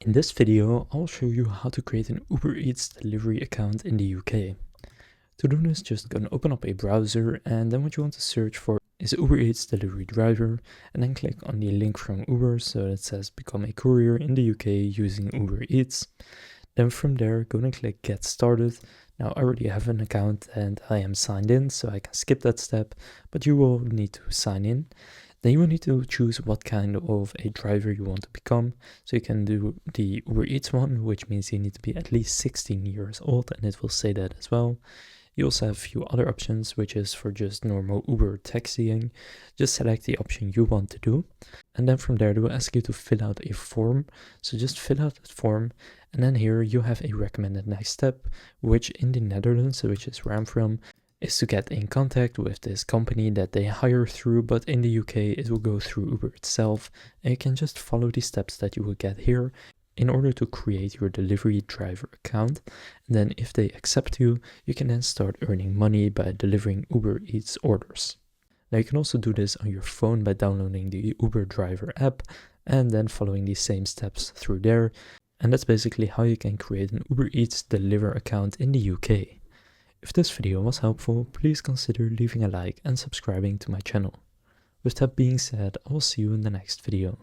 In this video, I'll show you how to create an Uber Eats delivery account in the UK. To do this, just go and open up a browser, and then what you want to search for is Uber Eats delivery driver, and then click on the link from Uber so that it says become a courier in the UK using Uber Eats. Then from there, go and click get started. Now I already have an account and I am signed in, so I can skip that step, but you will need to sign in. Then you will need to choose what kind of a driver you want to become. So you can do the Uber Eats one, which means you need to be at least 16 years old, and it will say that as well. You also have a few other options, which is for just normal Uber taxiing. Just select the option you want to do. And then from there, they will ask you to fill out a form. So just fill out that form. And then here you have a recommended next step, which in the Netherlands, which is where I'm from, is to get in contact with this company that they hire through, but in the UK it will go through Uber itself, and you can just follow the steps that you will get here in order to create your delivery driver account. And then if they accept you, you can then start earning money by delivering Uber Eats orders. Now you can also do this on your phone by downloading the Uber driver app and then following the same steps through there. And that's basically how you can create an Uber Eats deliver account in the UK. If this video was helpful, please consider leaving a like and subscribing to my channel. With that being said, I will see you in the next video.